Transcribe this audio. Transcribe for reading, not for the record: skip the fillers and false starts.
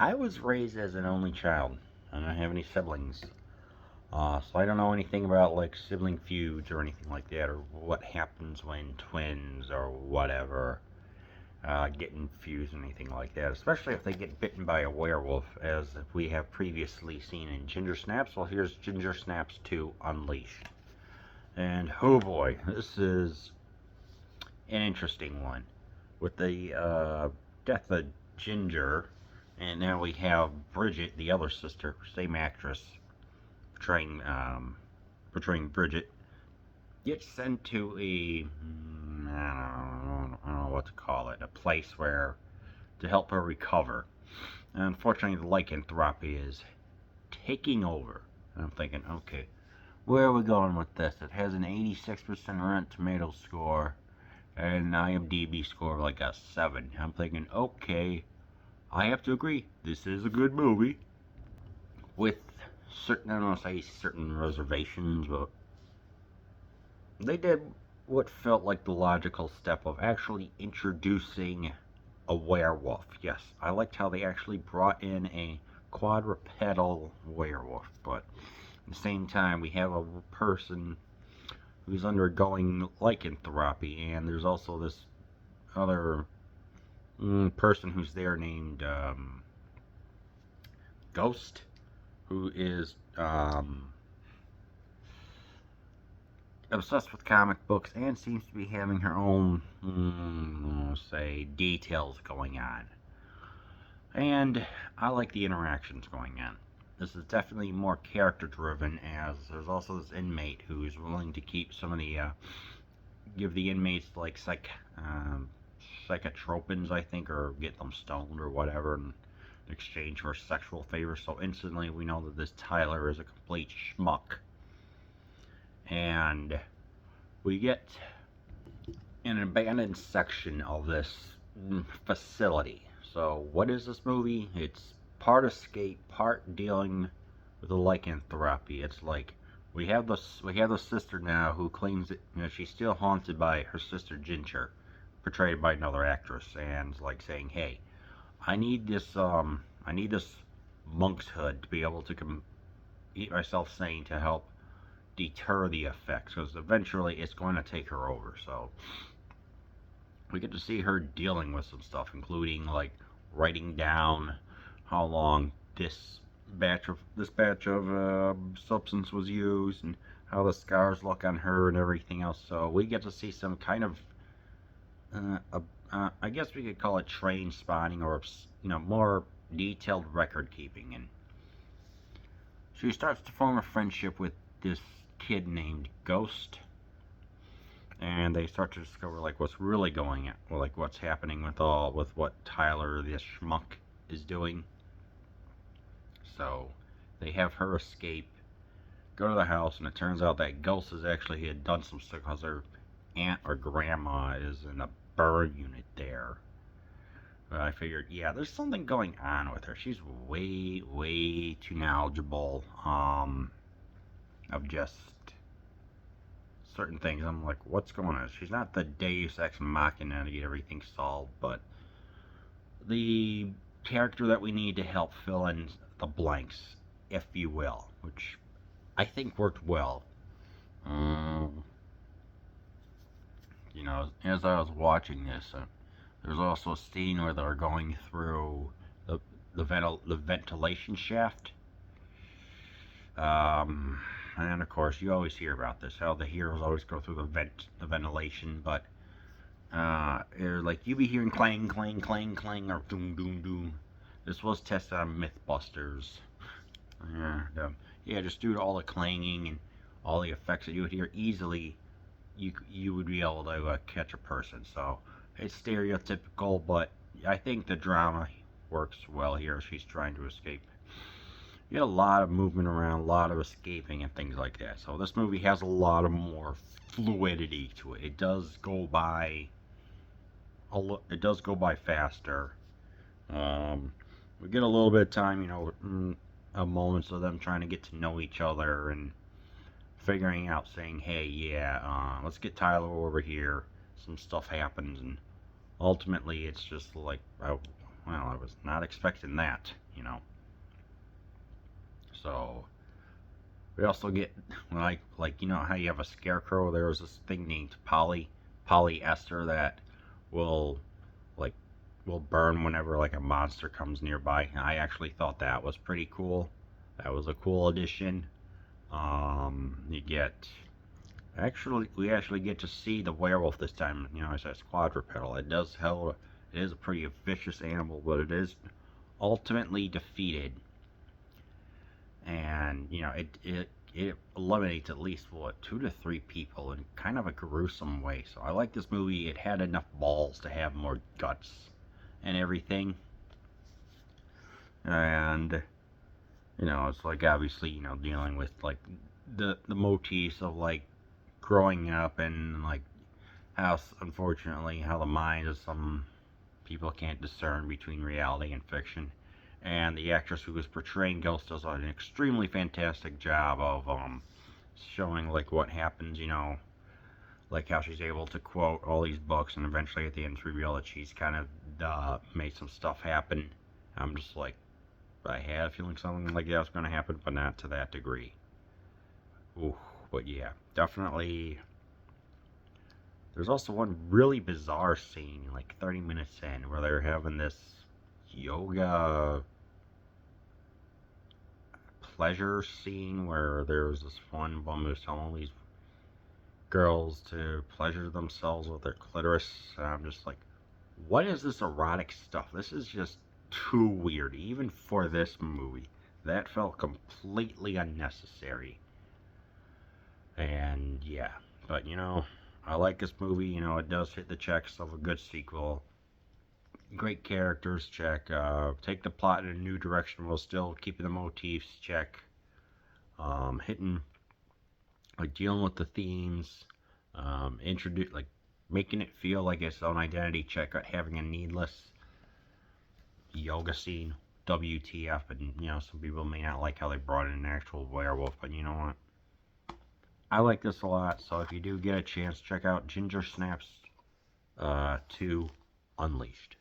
I was raised as an only child. I don't have any siblings. So I don't know anything about like sibling feuds or anything like that, or what happens when twins or whatever get infused or anything like that. Especially if they get bitten by a werewolf, as we have previously seen in Ginger Snaps. Well, here's Ginger Snaps 2 Unleashed. And oh boy, this is an interesting one. With the death of Ginger, and now we have Bridget, the other sister, same actress, portraying portraying Bridget, gets sent to a I don't know what to call it, a place where to help her recover. And unfortunately, the lycanthropy is taking over. And I'm thinking, okay, where are we going with this? It has an 86% Rotten Tomatoes score and an IMDb score of like a 7. I'm thinking, okay, I have to agree, this is a good movie. With certain, I don't want to say certain reservations, but they did what felt like the logical step of actually introducing a werewolf. Yes, I liked how they actually brought in a quadrupedal werewolf, but at the same time, we have a person who's undergoing lycanthropy, and there's also this other person who's there named Ghost, who is obsessed with comic books and seems to be having her own, say, details going on. And I like the interactions going on. This is definitely more character driven, as there's also this inmate who is willing to keep some of the, give the inmates like psychotropins, I think, or get them stoned or whatever in exchange for sexual favors. So instantly we know that this Tyler is a complete schmuck. And we get an abandoned section of this facility. So what is this movie? It's part escape, part dealing with the lycanthropy. It's like we have the sister now who claims that she's still haunted by her sister Ginger, portrayed by another actress, and like saying, "Hey, I need this monk's hood to be able to eat myself sane to help deter the effects, because eventually it's going to take her over." So we get to see her dealing with some stuff, including like writing down how long this batch of substance was used and how the scars look on her and everything else. So we get to see some kind of I guess we could call it train spotting, or more detailed record keeping. And she starts to form a friendship with this kid named Ghost, and they start to discover like what's really going on, like what's happening with what Tyler, this schmuck, is doing. So they have her escape, go to the house, and it turns out that Ghost is actually, he had done some stuff because her aunt or grandma is in a burn unit there. But I figured, yeah, there's something going on with her. She's way too knowledgeable of just certain things. I'm like, what's going on? She's not the Deus Ex Machina to get everything solved, but the character that we need to help fill in the blanks, if you will, which I think worked well. As I was watching this, there's also a scene where they're going through the ventilation shaft. And of course, you always hear about this, how the heroes always go through the ventilation, but like you be hearing clang, clang, clang, clang, or doom, doom, doom. This was tested on Mythbusters. Just due to all the clanging and all the effects that you would hear, easily you would be able to catch a person. So it's stereotypical, but I think the drama works well here. She's trying to escape. You get a lot of movement around, a lot of escaping and things like that. So this movie has a lot of more fluidity to it. It does go by faster. We get a little bit of time, moments of them trying to get to know each other and figuring out, saying, hey, yeah, let's get Tyler over here. Some stuff happens, and ultimately it's just like, I was not expecting that. you know. So we also get like you know how you have a scarecrow. There was this thing named polyester that will like will burn whenever like a monster comes nearby. I actually thought that was pretty cool. That was a cool addition. You get we actually get to see the werewolf this time. You know, it's a quadrupedal. It is a pretty vicious animal, but it is ultimately defeated, and you know it eliminates at least what 2 to 3 people in kind of a gruesome way. So I like this movie. It had enough balls to have more guts and everything, and you know it's like obviously you know dealing with like the motifs of like growing up and like how unfortunately how the mind of some people can't discern between reality and fiction. And the actress who was portraying Ghost does an extremely fantastic job of showing like what happens, you know, like how she's able to quote all these books and eventually at the end to reveal that she's kind of made some stuff happen. I'm just like, I had a feeling something like that was going to happen, but not to that degree. Ooh, but yeah, definitely. There's also one really bizarre scene, like 30 minutes in, where they're having this yoga pleasure scene where there's this one woman who's telling all these girls to pleasure themselves with their clitoris. And I'm just like, what is this erotic stuff? This is just too weird, even for this movie. That felt completely unnecessary. And yeah, but you know, I like this movie. You know, it does hit the checks of a good sequel. Great characters, check. Take the plot in a new direction while still keeping the motifs, check. Hitting, like dealing with the themes, introduce, like making it feel like its own identity, check. Having a needless yoga scene, WTF, and you know, some people may not like how they brought in an actual werewolf, but you know what? I like this a lot, so if you do get a chance, check out Ginger Snaps 2 Unleashed.